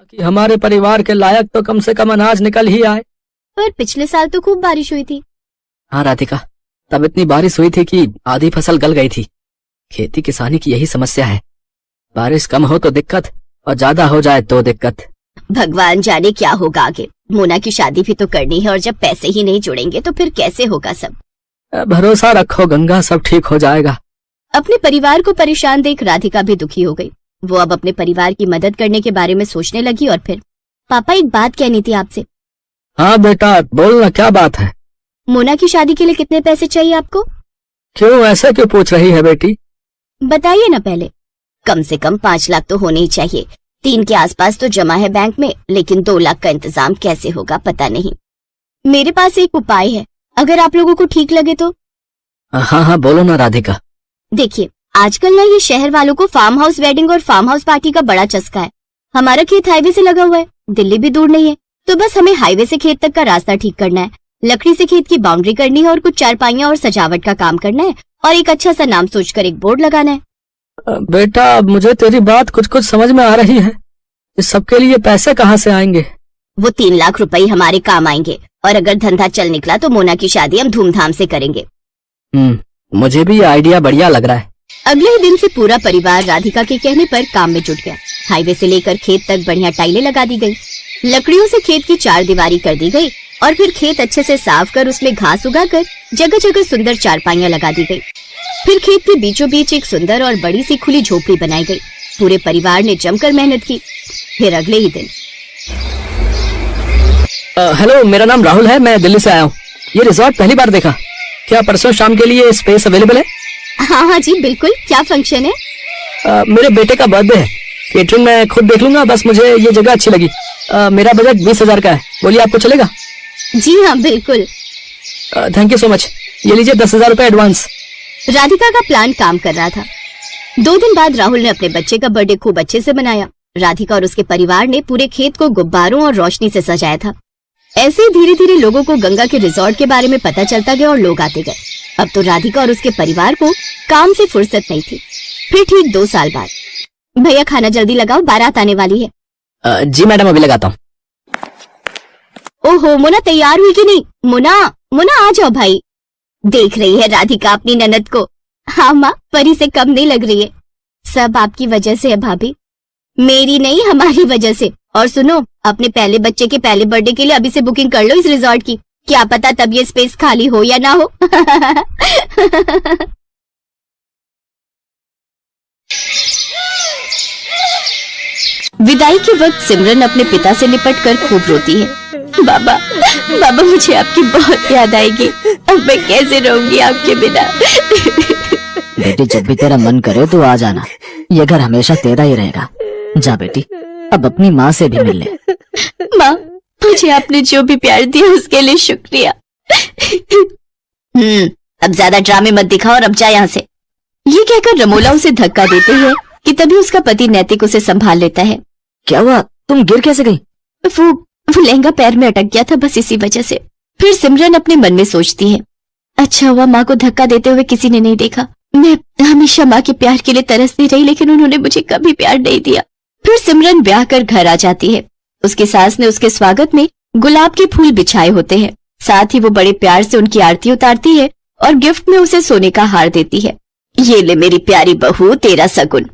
ताकि हमारे परिवार के लायक तो कम से कम अनाज निकल ही आए। पर पिछले साल तो खूब बारिश हुई थी। हाँ राधिका, तब इतनी बारिश हुई थी कि आधी फसल गल गई थी। खेती किसानी की यही समस्या है, बारिश कम हो तो दिक्कत और ज्यादा हो जाए तो दिक्कत। भगवान जाने क्या होगा आगे। मोना की शादी भी तो करनी है और जब पैसे ही नहीं जुड़ेंगे तो फिर कैसे होगा सब। भरोसा रखो गंगा, सब ठीक हो जाएगा। अपने परिवार को परेशान देख राधिका भी दुखी हो गई। वो अब अपने परिवार की मदद करने के बारे में सोचने लगी और फिर पापा, एक बात कहनी थी आपसे। हाँ बेटा बोलना, क्या बात है? मोना की शादी के लिए कितने पैसे चाहिए आपको? क्यों, ऐसा क्यों पूछ रही है बेटी? बताइए ना पहले। कम से कम 5 लाख तो होने ही चाहिए। 3 के आसपास तो जमा है बैंक में, लेकिन 2 लाख का इंतजाम कैसे होगा पता नहीं। मेरे पास एक उपाय है, अगर आप लोगों को ठीक लगे तो। हाँ हाँ बोलो ना राधिका। देखिए, आजकल ना ये शहर वालों को फार्म हाउस वेडिंग और फार्म हाउस पार्टी का बड़ा चस्का है। हमारा खेत हाईवे से लगा हुआ है, दिल्ली भी दूर नहीं है, तो बस हमें हाईवे से खेत तक का रास्ता ठीक करना है, लकड़ी से खेत की बाउंड्री करनी है और कुछ चारपाइयां और सजावट का काम करना है और एक अच्छा सा नाम सोचकर एक बोर्ड लगाना है। बेटा मुझे तेरी बात कुछ कुछ समझ में आ रही है, इस सबके लिए पैसे कहाँ से आएंगे? वो 3 लाख रुपए हमारे काम आएंगे और अगर धंधा चल निकला तो मोना की शादी हम धूमधाम से करेंगे। मुझे भी ये आइडिया बढ़िया लग रहा है। अगले ही दिन से पूरा परिवार राधिका के कहने पर काम में जुट गया। हाईवे से लेकर खेत तक बढ़िया टाइलें लगा दी गई, लकड़ियों से खेत की 4 दीवारी कर दी गई और फिर खेत अच्छे से साफ कर उसमें घास उगाकर जगह जगह सुंदर चारपाइयां लगा दी गई। फिर खेत के बीचों बीच एक सुंदर और बड़ी सी खुली झोपड़ी बनाई गई। पूरे परिवार ने जमकर मेहनत की। फिर अगले ही दिन, हेलो, मेरा नाम राहुल है, मैं दिल्ली से आया हूँ। ये रिजॉर्ट पहली बार देखा, क्या परसों शाम के लिए स्पेस अवेलेबल है? हाँ जी बिल्कुल। क्या फंक्शन है? मेरे बेटे का बर्थडे है, केटरिंग मैं खुद देख लूंगा, बस मुझे ये जगह अच्छी लगी। मेरा बजट 20,000 का है, बोलिए आपको चलेगा? जी हाँ बिल्कुल। थैंक यू सो मच, ये लीजिए 10,000 रुपए एडवांस। राधिका का प्लान काम कर रहा था। 2 दिन बाद राहुल ने अपने बच्चे का बर्थडे खूब अच्छे से मनाया। राधिका और उसके परिवार ने पूरे खेत को गुब्बारों और रोशनी से सजाया था। ऐसे ही धीरे धीरे लोगों को गंगा के रिजॉर्ट के बारे में पता चलता गया और लोग आते गए। अब तो राधिका और उसके परिवार को काम से फुर्सत नहीं थी। फिर ठीक 2 साल बाद, भैया खाना जल्दी लगाओ, बारात आने वाली है। जी मैडम, अभी लगाता हूँ। ओहो, मोना तैयार हुई कि नहीं? मोना, मोना आ जाओ भाई। देख रही है राधिका अपनी ननद को? हाँ माँ, परी से कम नहीं लग रही है। सब आपकी वजह से है भाभी, मेरी नहीं हमारी वजह से। और सुनो, अपने पहले बच्चे के पहले बर्थडे के लिए अभी से बुकिंग कर लो इस रिजॉर्ट की, क्या पता तब ये स्पेस खाली हो या ना हो। विदाई के वक्त सिमरन अपने पिता से लिपट कर खूब रोती है। बाबा, बाबा मुझे आपकी बहुत याद आएगी, अब मैं कैसे रहूंगी आपके बिना। बेटी जब भी तेरा मन करे तो आ जाना, ये घर हमेशा तेरा ही रहेगा। जा बेटी, अब अपनी माँ से भी मिल ले। माँ, मुझे आपने जो भी प्यार दिया उसके लिए शुक्रिया। अब ज्यादा ड्रामे मत दिखाओ और अब जा यहाँ से। ये कहकर रमोला उसे धक्का देते हैं कि तभी उसका पति नैतिक उसे संभाल लेता है। क्या हुआ, तुम गिर कैसे गई? वो लहंगा पैर में अटक गया था, बस इसी वजह से। फिर सिमरन अपने मन में सोचती है, अच्छा हुआ माँ को धक्का देते हुए किसी ने नहीं देखा। मैं हमेशा माँ के प्यार के लिए तरसती रही, लेकिन उन्होंने मुझे कभी प्यार नहीं दिया। फिर सिमरन ब्याह कर घर आ जाती है। उसकी सास ने उसके स्वागत में गुलाब के फूल बिछाए होते हैं। साथ ही वो बड़े प्यार से उनकी आरती उतारती है और गिफ्ट में उसे सोने का हार देती है। ये ले मेरी प्यारी बहू, तेरा सगुन।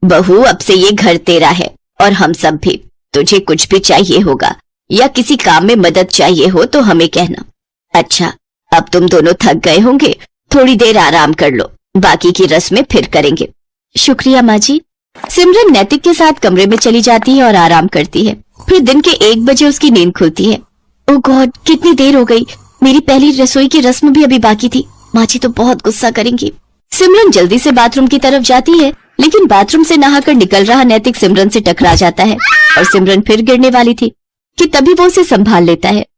बहू, अब से ये घर तेरा है और हम सब भी। तुझे कुछ भी चाहिए होगा या किसी काम में मदद चाहिए हो तो हमें कहना। अच्छा, अब तुम दोनों थक गए होंगे, थोड़ी देर आराम कर लो, बाकी की रस्में फिर करेंगे। शुक्रिया माँ जी। सिमरन नैतिक के साथ कमरे में चली जाती है और आराम करती है। फिर दिन के 1 बजे उसकी नींद खुलती है। ओह गॉड, कितनी देर हो गई, मेरी पहली रसोई की रस्म भी अभी बाकी थी। माँ जी तो बहुत गुस्सा करेंगी। सिमरन जल्दी से बाथरूम की तरफ जाती है, लेकिन बाथरूम से नहाकर निकल रहा नैतिक सिमरन से टकरा जाता है और सिमरन फिर गिरने वाली थी कि तभी वो उसे संभाल लेता है।